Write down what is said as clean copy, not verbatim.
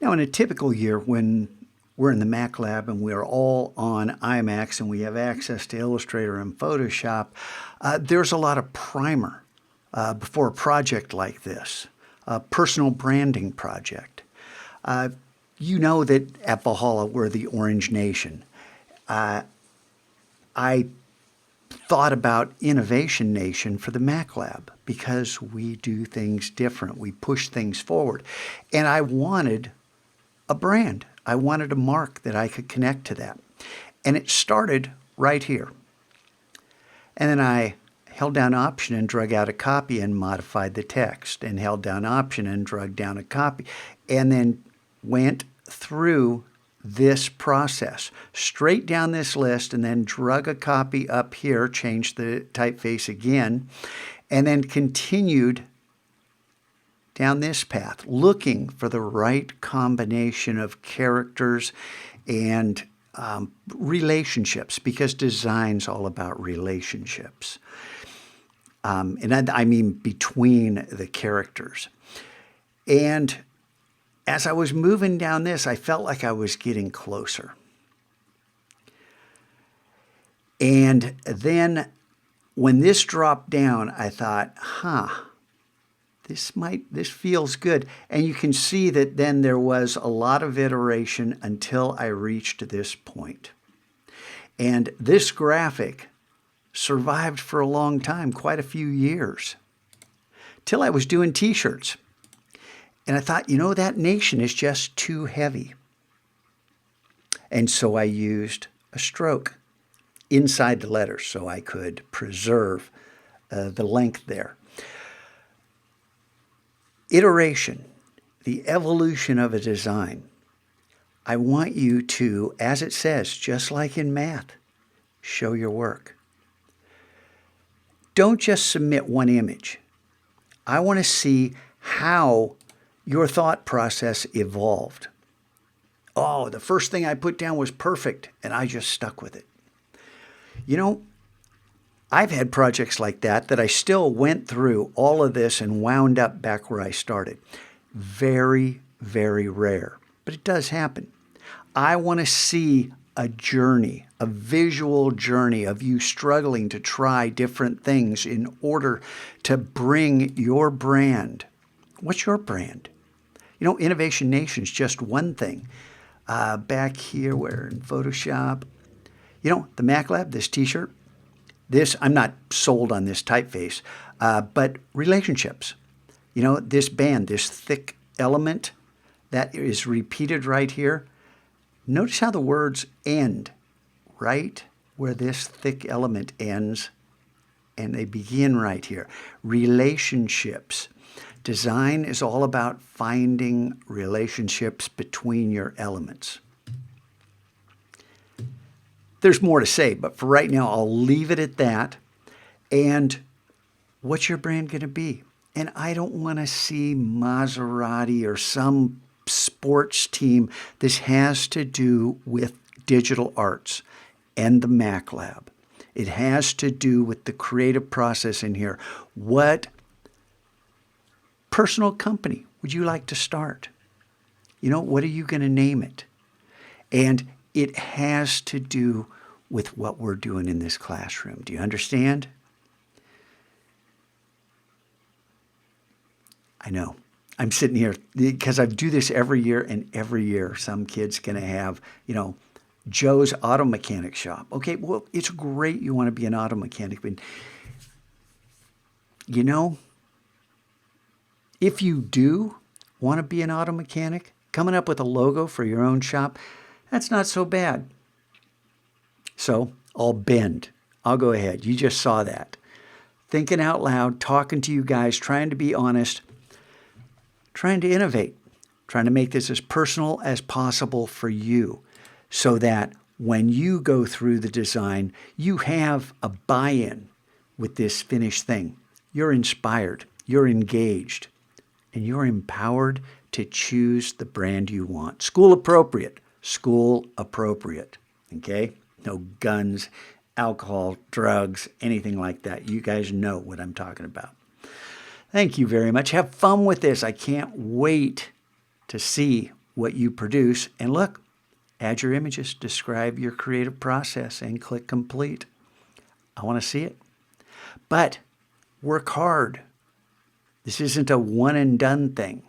Now, in a typical year when we're in the Mac lab and we're all on iMacs and we have access to Illustrator and Photoshop, there's a lot of primer before a project like this, a personal branding project. You know that at Valhalla we're the Orange Nation. I thought about Innovation Nation for the Mac Lab because we do things different. We push things forward. And I wanted a brand. I wanted a mark that I could connect to that. And it started right here. And then I held down Option and drug out a copy and modified the text, and held down Option and drug down a copy, and then went through this process, straight down this list, and then drug a copy up here, changed the typeface again, and then continued down this path, looking for the right combination of characters and relationships, because design's all about relationships. And I mean between the characters. And as I was moving down this, I felt like I was getting closer. And then when this dropped down, I thought, this feels good. And you can see that then there was a lot of iteration until I reached this point. And this graphic survived for a long time, quite a few years, till I was doing t-shirts. And I thought, that nation is just too heavy. And so I used a stroke inside the letters so I could preserve the length there. Iteration, the evolution of a design. I want you to, as it says, just like in math, show your work. Don't just submit one image. I want to see how your thought process evolved. Oh, the first thing I put down was perfect, and I just stuck with it. I've had projects like that I still went through all of this and wound up back where I started. Very, very rare, but it does happen. I want to see a journey, a visual journey of you struggling to try different things in order to bring your brand. What's your brand? Innovation Nation's just one thing. Back here, where in Photoshop, the Mac Lab, this t-shirt, I'm not sold on this typeface, but relationships. This band, this thick element that is repeated right here. Notice how the words end right where this thick element ends, and they begin right here. Relationships. Design is all about finding relationships between your elements. There's more to say, but for right now, I'll leave it at that. And what's your brand going to be? And I don't want to see Maserati or some sports team. This has to do with digital arts and the Mac Lab. It has to do with the creative process in here. What personal company would you like to start? What are you going to name it? And it has to do with what we're doing in this classroom. Do you understand? I know. I'm sitting here because I do this every year, and every year some kid's going to have, Joe's auto mechanic shop. Okay, well, it's great you want to be an auto mechanic, but if you do want to be an auto mechanic, coming up with a logo for your own shop, that's not so bad. So I'll bend. I'll go ahead. You just saw that. Thinking out loud, talking to you guys, trying to be honest, trying to innovate, trying to make this as personal as possible for you so that when you go through the design, you have a buy-in with this finished thing. You're inspired, you're engaged, and you're empowered to choose the brand you want. School appropriate, okay? No guns, alcohol, drugs, anything like that. You guys know what I'm talking about. Thank you very much. Have fun with this. I can't wait to see what you produce. And look, add your images, describe your creative process, and click complete. I want to see it. But work hard. This isn't a one and done thing.